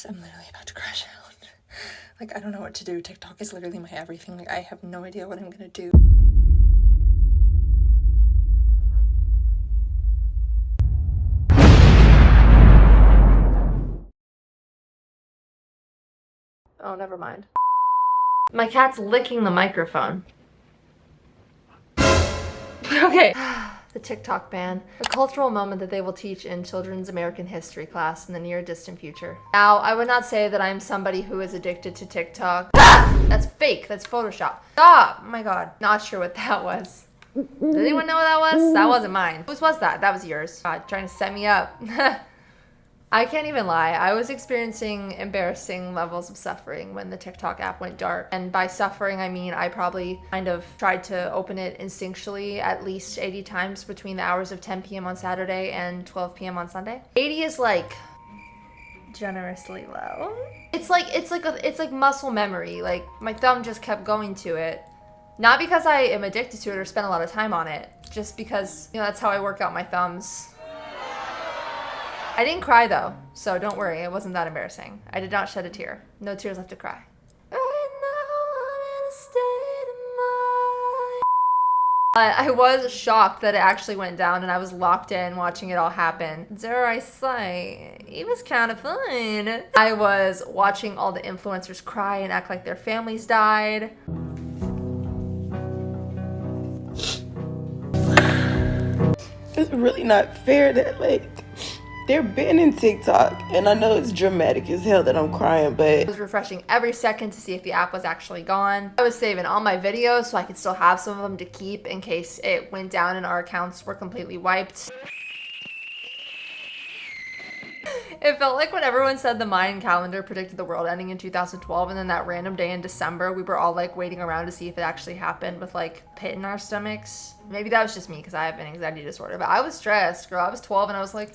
guys, I'm literally about to crash out. Like, I don't know what to do. TikTok is literally my everything. Like, I have no idea what I'm gonna do. Oh, never mind. My cat's licking the microphone. Okay. The TikTok ban. A cultural moment that they will teach in children's American history class in the near distant future. Now, I would not say that I'm somebody who is addicted to TikTok. That's fake. That's Photoshop. Stop! Oh my god. Not sure what that was. Does anyone know what that was? That wasn't mine. Whose was that? That was yours. God, trying to set me up. I can't even lie. I was experiencing embarrassing levels of suffering when the TikTok app went dark. And by suffering, I mean I probably kind of tried to open it instinctually at least 80 times between the hours of 10 p.m. on Saturday and 12 p.m. on Sunday. 80 is like generously low. It's like muscle memory. Like my thumb just kept going to it. Not because I am addicted to it or spend a lot of time on it, just because, you know, that's how I work out my thumbs. I didn't cry though, so don't worry, it wasn't that embarrassing. I did not shed a tear. No tears left to cry. I was shocked that it actually went down and I was locked in watching it all happen. Dare I say, it was kind of fun. I was watching all the influencers cry and act like their families died. It's really not fair that, like, they're banning TikTok, and I know it's dramatic as hell that I'm crying, but I was refreshing every second to see if the app was actually gone. I was saving all my videos so I could still have some of them to keep in case it went down and our accounts were completely wiped. It felt like when everyone said the Mayan calendar predicted the world ending in 2012, and then that random day in December, we were all like waiting around to see if it actually happened with like pit in our stomachs. Maybe that was just me because I have an anxiety disorder, but I was stressed, girl. I was 12 and I was like,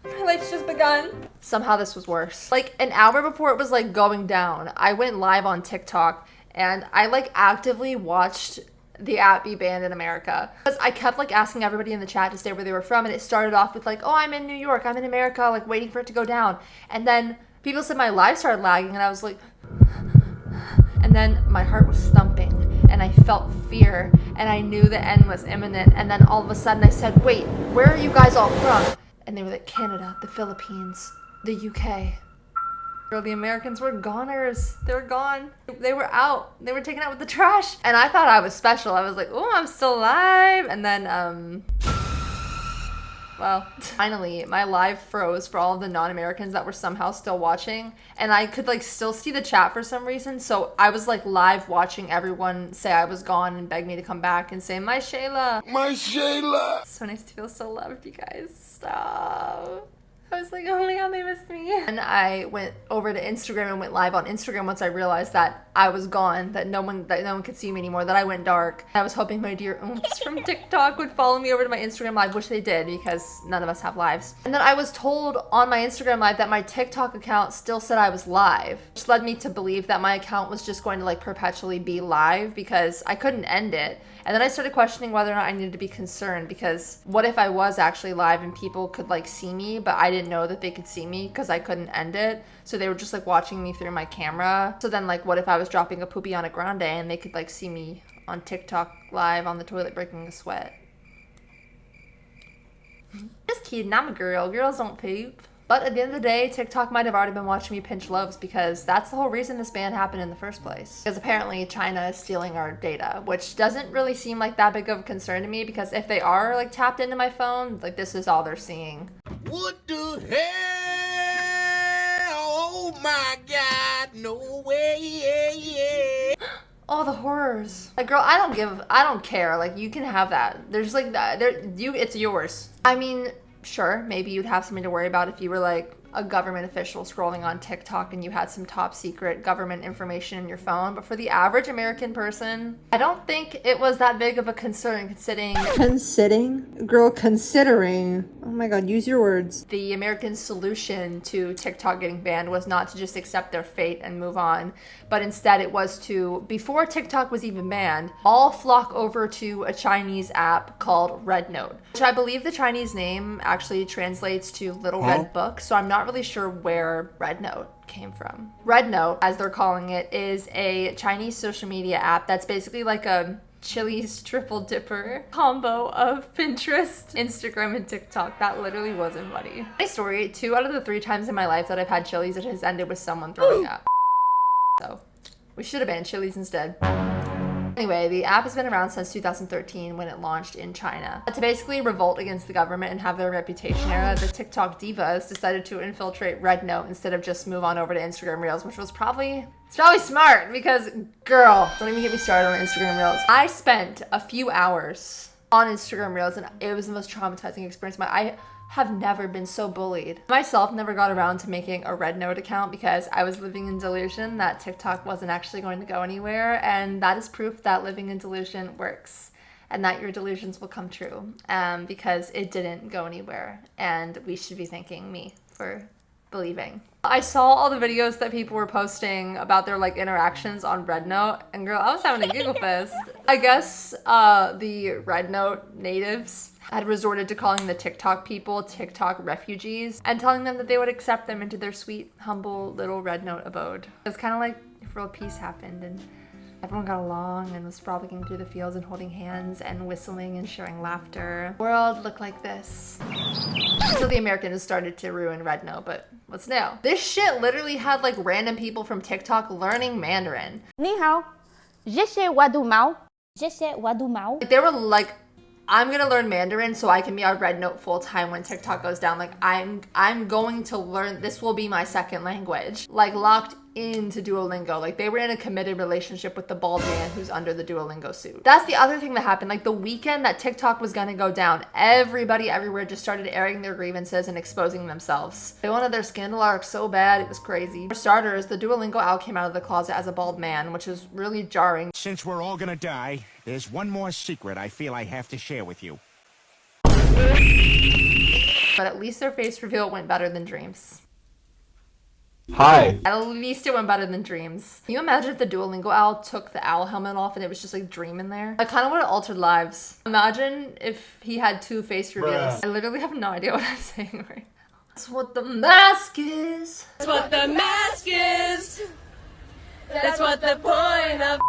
my life's just begun. Somehow this was worse. Like an hour before it was like going down, I went live on TikTok and I like actively watched the app be banned in America. Because I kept like asking everybody in the chat to say where they were from, and it started off with like, oh, I'm in New York, I'm in America, like waiting for it to go down. And then people said my live started lagging and I was like, and then my heart was thumping and I felt fear and I knew the end was imminent. And then all of a sudden I said, wait, where are you guys all from? And they were like, Canada, the Philippines, the UK. Girl, the Americans were goners. They were gone. They were out. They were taken out with the trash. And I thought I was special. I was like, oh, I'm still alive. And then, well, finally, my live froze for all of the non-Americans that were somehow still watching. And I could like still see the chat for some reason. So I was like live watching everyone say I was gone and beg me to come back and say, my Shayla. My Shayla. So nice to feel so loved, you guys. Stop. I was like, oh my god, they missed me. And I went over to Instagram and went live on Instagram once I realized that I was gone, that no one could see me anymore, that I went dark. I was hoping my dear oomph from TikTok would follow me over to my Instagram live, which they did because none of us have lives. And then I was told on my Instagram live that my TikTok account still said I was live, which led me to believe that my account was just going to like perpetually be live because I couldn't end it. And then I started questioning whether or not I needed to be concerned, because what if I was actually live and people could like see me, but I didn't know that they could see me because I couldn't end it. So they were just like watching me through my camera. So then like what if I was dropping a poopy on a grande and they could like see me on TikTok live on the toilet breaking a sweat? Just kidding, I'm a girl. Girls don't poop. But at the end of the day, TikTok might have already been watching me pinch loaves, because that's the whole reason this ban happened in the first place. Because apparently China is stealing our data, which doesn't really seem like that big of a concern to me, because if they are like tapped into my phone, like this is all they're seeing. What the hell? Oh my god, no way. Oh, the horrors. Like, girl, I don't care. Like, you can have that. There's like that. It's yours. I mean, sure, maybe you'd have something to worry about if you were like a government official scrolling on TikTok and you had some top secret government information in your phone. But for the average American person, I don't think it was that big of a concern considering, oh my god, use your words. The American solution to TikTok getting banned was not to just accept their fate and move on, but instead it was to, before TikTok was even banned, all flock over to a Chinese app called Red Note, which I believe the Chinese name actually translates to Little Red Book. So I'm not not really sure where Red Note came from. Red Note, as they're calling it, is a Chinese social media app that's basically like a Chili's triple dipper combo of Pinterest, Instagram, and TikTok. That literally wasn't funny. My story, 2 out of the 3 times in my life that I've had Chili's, it has ended with someone throwing up. So we should have banned Chili's instead. Anyway, the app has been around since 2013 when it launched in China. To basically revolt against the government and have their reputation era, the TikTok divas decided to infiltrate Red Note instead of just move on over to Instagram Reels, which was probably smart because, girl, don't even get me started on Instagram Reels. I spent a few hours on Instagram Reels and it was the most traumatizing experience. I have never been so bullied. Myself never got around to making a Red Note account because I was living in delusion that TikTok wasn't actually going to go anywhere, and that is proof that living in delusion works and that your delusions will come true, because it didn't go anywhere, and we should be thanking me for believing. I saw all the videos that people were posting about their like interactions on Red Note, and girl, I was having a giggle fest. I guess the Red Note natives had resorted to calling the TikTok people TikTok refugees and telling them that they would accept them into their sweet, humble little Red Note abode. It's kind of like if world peace happened and everyone got along and was frolicking through the fields and holding hands and whistling and sharing laughter. The world looked like this. So the Americans started to ruin Red Note, but what's new? This shit literally had like random people from TikTok learning Mandarin. 你好，谢谢我的猫，谢谢我的猫。 They were like, I'm gonna learn Mandarin so I can be on Red Note full time when TikTok goes down. Like I'm going to learn, this will be my second language. Like locked into Duolingo. Like they were in a committed relationship with the bald man who's under the Duolingo suit. That's the other thing that happened. Like the weekend that TikTok was gonna go down, everybody everywhere just started airing their grievances and exposing themselves. They wanted their scandal arc so bad, it was crazy. For starters, the Duolingo owl came out of the closet as a bald man, which was really jarring. Since we're all gonna die, there's one more secret I feel I have to share with you. But at least their face reveal went better than dreams. Hi. At least it went better than dreams. Can you imagine if the Duolingo owl took the owl helmet off and it was just like Dream in there? I kind of would have altered lives. Imagine if he had 2 face reveals. I literally have no idea what I'm saying right now. That's what the mask is. That's what the mask is. That's what the point of.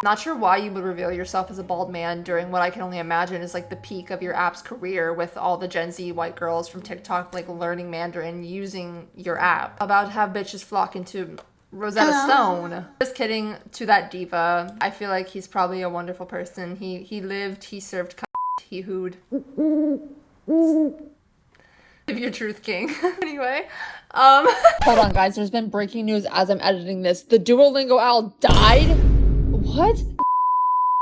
Not sure why you would reveal yourself as a bald man during what I can only imagine is like the peak of your app's career with all the Gen Z white girls from TikTok like learning Mandarin using your app. About to have bitches flock into Rosetta Stone. Just kidding to that diva. I feel like he's probably a wonderful person. He lived, he served, he hooed. Live your truth, king. Anyway, hold on guys, there's been breaking news as I'm editing this. The Duolingo owl died? What?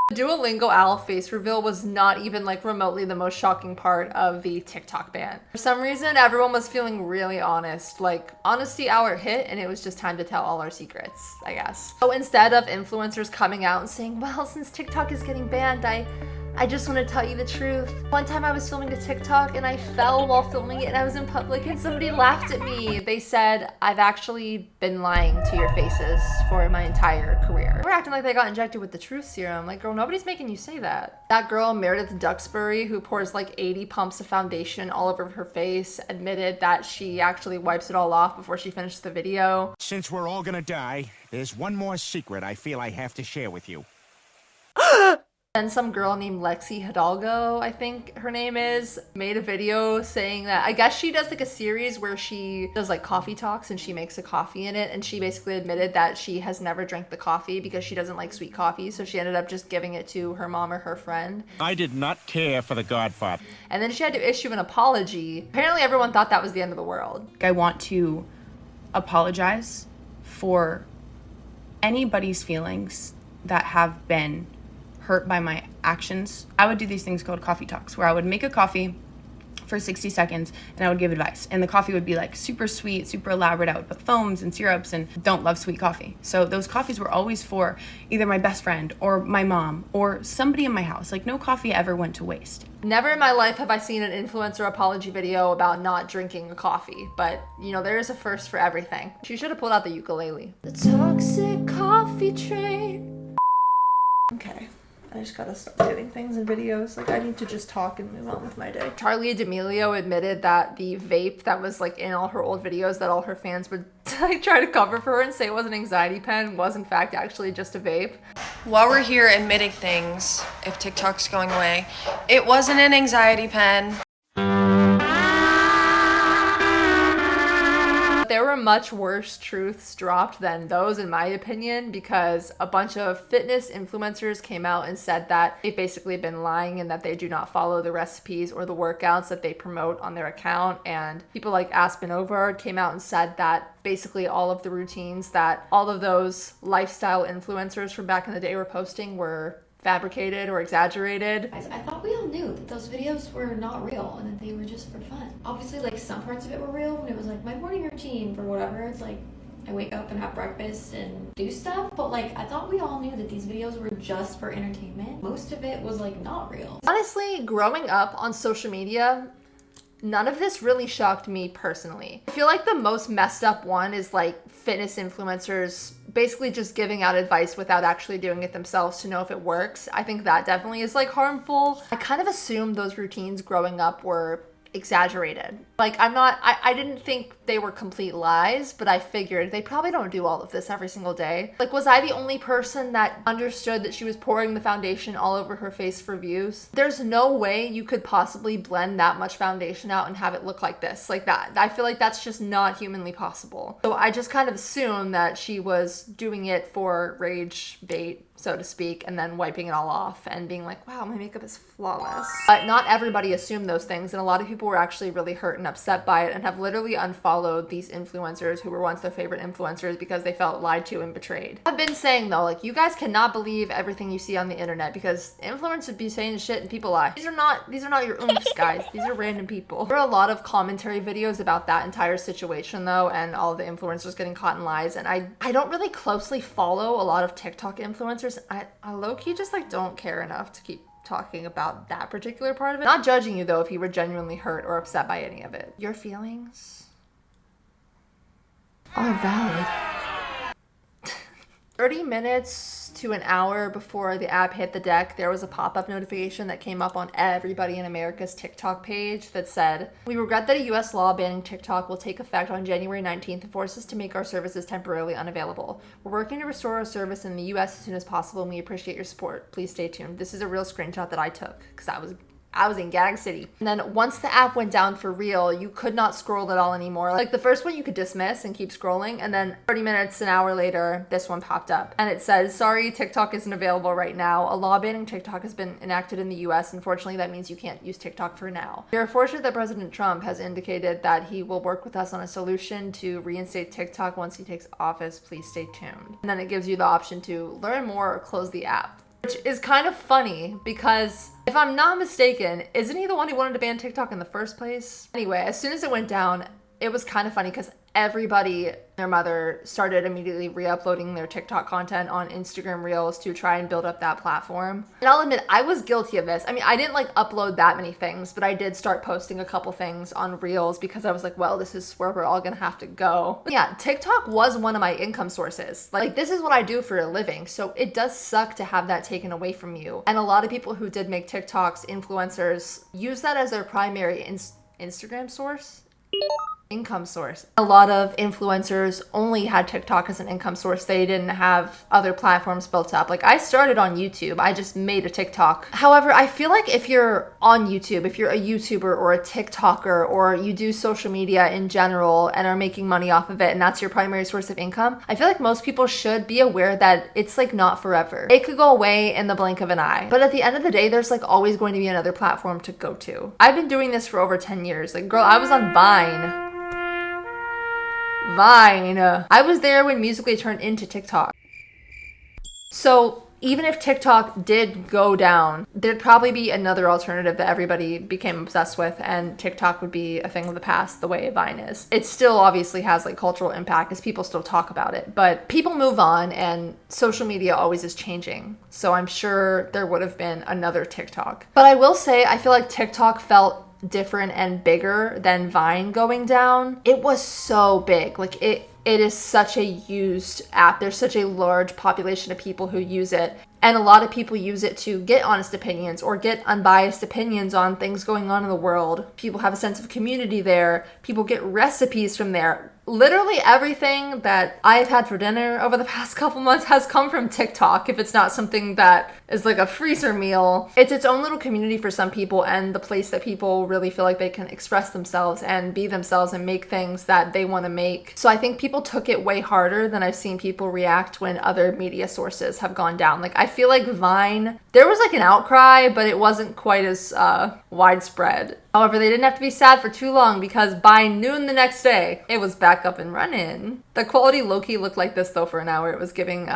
The Duolingo owl face reveal was not even like remotely the most shocking part of the TikTok ban. For some reason, everyone was feeling really honest. Like, honesty hour hit and it was just time to tell all our secrets, I guess. So instead of influencers coming out and saying, well, since TikTok is getting banned, I just want to tell you the truth. One time I was filming a TikTok and I fell while filming it and I was in public and somebody laughed at me. They said, I've actually been lying to your faces for my entire career. We're acting like they got injected with the truth serum. Like, girl, nobody's making you say that. That girl, Meredith Duxbury, who pours like 80 pumps of foundation all over her face, admitted that she actually wipes it all off before she finished the video. Since we're all gonna die, there's one more secret I feel I have to share with you. Then some girl named Lexi Hidalgo, I think her name is, made a video saying that, I guess she does like a series where she does like coffee talks and she makes a coffee in it, and she basically admitted that she has never drank the coffee because she doesn't like sweet coffee, so she ended up just giving it to her mom or her friend. I did not care for the Godfather. And then she had to issue an apology. Apparently everyone thought that was the end of the world. I want to apologize for anybody's feelings that have been hurt by my actions. I would do these things called coffee talks where I would make a coffee for 60 seconds and I would give advice. And the coffee would be like super sweet, super elaborate. I would put foams and syrups and don't love sweet coffee. So those coffees were always for either my best friend or my mom or somebody in my house. Like no coffee ever went to waste. Never in my life have I seen an influencer apology video about not drinking a coffee, but you know, there is a first for everything. She should have pulled out the ukulele. The toxic coffee train. Okay. I just gotta stop hitting things in videos. Like, I need to just talk and move on with my day. Charlie D'Amelio admitted that the vape that was like in all her old videos that all her fans would like try to cover for her and say was an anxiety pen was in fact actually just a vape. While we're here admitting things, if TikTok's going away, it wasn't an anxiety pen. There were much worse truths dropped than those, in my opinion, because a bunch of fitness influencers came out and said that they've basically been lying and that they do not follow the recipes or the workouts that they promote on their account. And people like Aspen Ovard came out and said that basically all of the routines that all of those lifestyle influencers from back in the day were posting were fabricated or exaggerated. I thought we all knew that those videos were not real and that they were just for fun. Obviously, like, some parts of it were real when it was like my morning routine for whatever. It's like I wake up and have breakfast and do stuff, but like I thought we all knew that these videos were just for entertainment. Most of it was like not real. Honestly, growing up on social media, none of this really shocked me personally. I feel like the most messed up one is like fitness influencers basically just giving out advice without actually doing it themselves to know if it works. I think that definitely is like harmful. I kind of assumed those routines growing up were exaggerated. Like, I didn't think they were complete lies, but I figured they probably don't do all of this every single day. Like, was I the only person that understood that she was pouring the foundation all over her face for views? There's no way you could possibly blend that much foundation out and have it look like this, like that. I feel like that's just not humanly possible. So I just kind of assumed that she was doing it for rage bait, so to speak, and then wiping it all off and being like, wow, my makeup is flawless. But not everybody assumed those things, and a lot of people were actually really hurt and upset by it and have literally unfollowed these influencers who were once their favorite influencers because they felt lied to and betrayed. I've been saying though, like, you guys cannot believe everything you see on the internet because influencers be saying shit and people lie. These are not your oomphs, guys. These are random people. There are a lot of commentary videos about that entire situation though, and all the influencers getting caught in lies, and I don't really closely follow a lot of TikTok influencers. I low-key just like don't care enough to keep talking about that particular part of it. Not judging you though if you were genuinely hurt or upset by any of it. Your feelings are valid. 30 minutes to an hour before the app hit the deck, there was a pop-up notification that came up on everybody in America's TikTok page that said, "We regret that a US law banning TikTok will take effect on January 19th and force us to make our services temporarily unavailable. We're working to restore our service in the US as soon as possible and we appreciate your support. Please stay tuned." This is a real screenshot that I took because I was in Gag City. And then once the app went down for real, you could not scroll at all anymore. Like, the first one you could dismiss and keep scrolling, and then 30 minutes, an hour later, this one popped up. And it says, "Sorry, TikTok isn't available right now. A law banning TikTok has been enacted in the US. Unfortunately, that means you can't use TikTok for now. We are fortunate that President Trump has indicated that he will work with us on a solution to reinstate TikTok once he takes office. Please stay tuned." And then it gives you the option to learn more or close the app. Which is kind of funny because if I'm not mistaken, isn't he the one who wanted to ban TikTok in the first place? Anyway, as soon as it went down, it was kind of funny because everybody, their mother, started immediately re-uploading their TikTok content on Instagram Reels to try and build up that platform. And I'll admit, I was guilty of this. I mean, I didn't like upload that many things, but I did start posting a couple things on Reels because I was like, well, this is where we're all gonna have to go. But yeah, TikTok was one of my income sources. Like, this is what I do for a living, so it does suck to have that taken away from you. And a lot of people who did make TikToks, influencers, use that as their primary Instagram source? Income source. A lot of influencers only had TikTok as an income source. They didn't have other platforms built up. Like, I started on YouTube. I just made a TikTok. However, I feel like if you're on YouTube, if you're a YouTuber or a TikToker, or you do social media in general and are making money off of it and that's your primary source of income, I feel like most people should be aware that it's like not forever. It could go away in the blink of an eye. But at the end of the day, there's like always going to be another platform to go to. I've been doing this for over 10 years. Like, girl, I was on Vine. I was there when Musical.ly turned into TikTok. So even if TikTok did go down, there'd probably be another alternative that everybody became obsessed with, and TikTok would be a thing of the past the way Vine is. It still obviously has like cultural impact because people still talk about it, but people move on and social media always is changing. So I'm sure there would have been another TikTok. But I will say, I feel like TikTok felt different and bigger than Vine going down. It was so big. Like, it is such a used app. There's such a large population of people who use it. And a lot of people use it to get honest opinions or get unbiased opinions on things going on in the world. People have a sense of community there. People get recipes from there. Literally everything that I've had for dinner over the past couple months has come from TikTok. If it's not something that is like a freezer meal, it's its own little community for some people and the place that people really feel like they can express themselves and be themselves and make things that they want to make. So I think people took it way harder than I've seen people react when other media sources have gone down. Like I feel like Vine, there was like an outcry, but it wasn't quite as widespread. However, they didn't have to be sad for too long because by noon the next day, it was back up and running. The quality low-key looked like this though for an hour. It was giving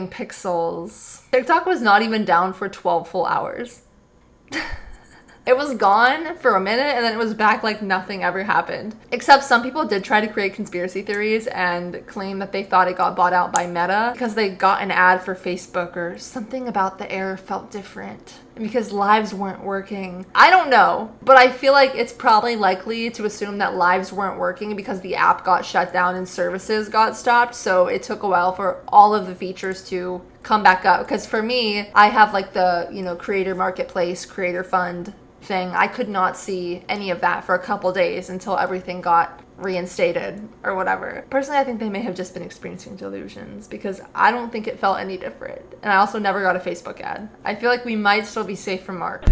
pixels. TikTok was not even down for 12 full hours. It was gone for a minute and then it was back like nothing ever happened. Except some people did try to create conspiracy theories and claim that they thought it got bought out by Meta because they got an ad for Facebook or something about the error felt different. Because lives weren't working. I don't know, but I feel like it's probably likely to assume that lives weren't working because the app got shut down and services got stopped. So it took a while for all of the features to come back up. Because for me, I have like the, creator marketplace, creator fund thing. I could not see any of that for a couple days until everything got reinstated or whatever. Personally, I think they may have just been experiencing delusions because I don't think it felt any different. And I also never got a Facebook ad. I feel like we might still be safe from Mark.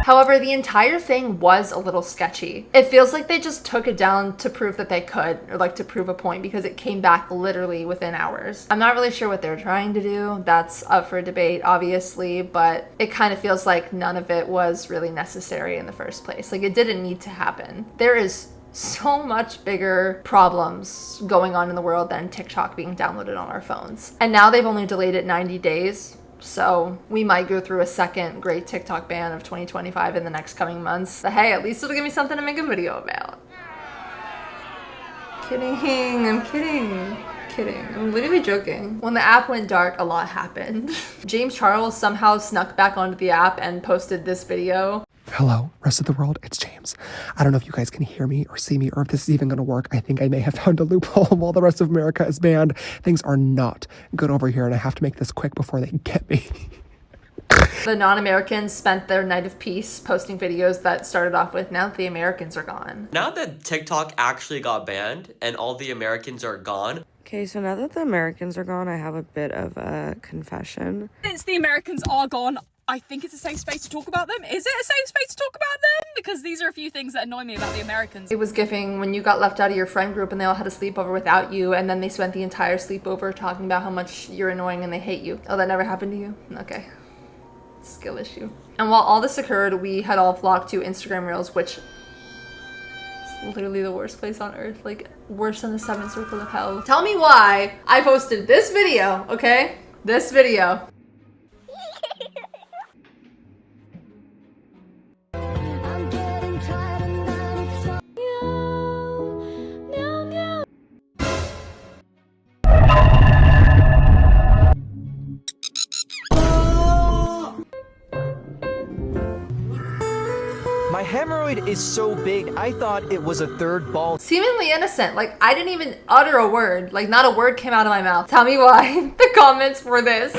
However, the entire thing was a little sketchy. It feels like they just took it down to prove that they could, or like to prove a point, because it came back literally within hours. I'm not really sure what they're trying to do. That's up for debate, obviously, but it kind of feels like none of it was really necessary in the first place. Like, it didn't need to happen. There is so much bigger problems going on in the world than TikTok being downloaded on our phones. And now they've only delayed it 90 days. So we might go through a second great TikTok ban of 2025 in the next coming months. But hey, at least it'll give me something to make a video about. Kidding, I'm kidding. I'm literally joking. When the app went dark, a lot happened. James Charles somehow snuck back onto the app and posted this video. Hello, rest of the world, it's James. I don't know if you guys can hear me or see me or if this is even gonna work. I think I may have found a loophole while the rest of America is banned. Things are not good over here and I have to make this quick before they get me. The non-Americans spent their night of peace posting videos that started off with, now that the Americans are gone. Now that TikTok actually got banned and all the Americans are gone. Okay, so now that the Americans are gone, I have a bit of a confession. Since the Americans are gone, I think it's a safe space to talk about them. Is it a safe space to talk about them? Because these are a few things that annoy me about the Americans. It was giving when you got left out of your friend group and they all had a sleepover without you, and then they spent the entire sleepover talking about how much you're annoying and they hate you. Oh, that never happened to you? Okay. Skill issue. And while all this occurred, we had all flocked to Instagram Reels, which is literally the worst place on earth. Like, worse than the seventh circle of hell. Tell me why I posted this video, okay? This video. My hemorrhoid is so big, I thought it was a third ball. Seemingly innocent. Like, I didn't even utter a word. Like, not a word came out of my mouth. Tell me why the comments were this.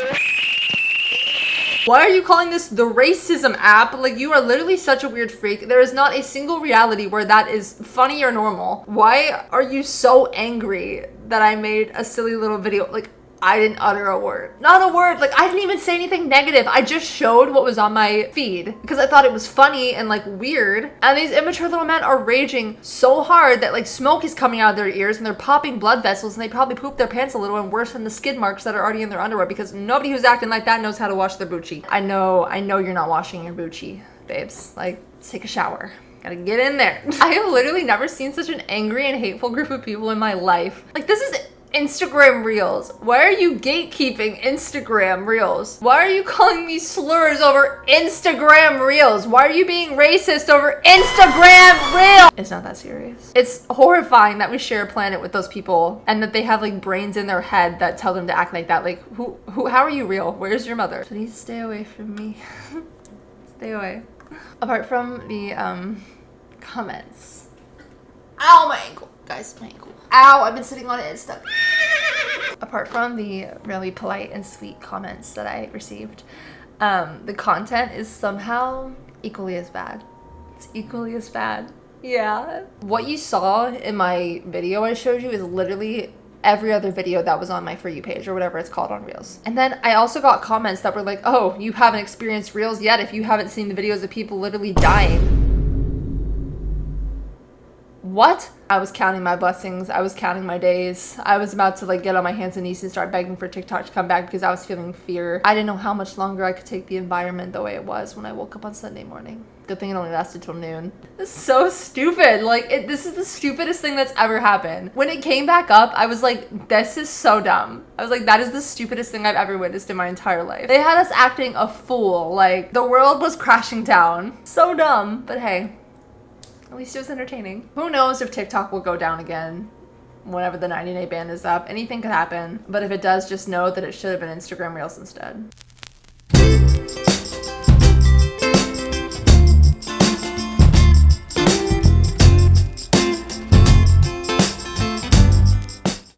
Why are you calling this the racism app? Like, you are literally such a weird freak. There is not a single reality where that is funny or normal. Why are you so angry that I made a silly little video? Like, I didn't utter a word. Not a word. Like, I didn't even say anything negative. I just showed what was on my feed because I thought it was funny and like weird. And these immature little men are raging so hard that like smoke is coming out of their ears and they're popping blood vessels and they probably poop their pants a little, and worse than the skid marks that are already in their underwear, because nobody who's acting like that knows how to wash their Bucci. I know you're not washing your Bucci, babes. Like, take a shower. Gotta get in there. I have literally never seen such an angry and hateful group of people in my life. Like, this is Instagram Reels. Why are you gatekeeping Instagram Reels? Why are you calling me slurs over Instagram Reels? Why are you being racist over Instagram Reels? It's not that serious. It's horrifying that we share a planet with those people and that they have like brains in their head that tell them to act like that. Like, how are you real? Where's your mother? Please stay away from me. Stay away. Apart from the comments, Ow, my ankle. Guys, my ankle. Ow, I've been sitting on it, it's stuck. Apart from the really polite and sweet comments that I received, the content is somehow equally as bad. It's equally as bad. Yeah. What you saw in my video I showed you is literally every other video that was on my For You page or whatever it's called on Reels. And then I also got comments that were like, oh, you haven't experienced Reels yet if you haven't seen the videos of people literally dying. What? I was counting my blessings. I was counting my days. I was about to like get on my hands and knees and start begging for TikTok to come back because I was feeling fear. I didn't know how much longer I could take the environment the way it was when I woke up on Sunday morning. Good thing it only lasted till noon. It's so stupid. Like, this is the stupidest thing that's ever happened. When it came back up, I was like, this is so dumb. I was like, that is the stupidest thing I've ever witnessed in my entire life. They had us acting a fool. Like, the world was crashing down. So dumb, but hey. At least it was entertaining. Who knows if TikTok will go down again whenever the 90-day ban is up. Anything could happen. But if it does, just know that it should have been Instagram Reels instead.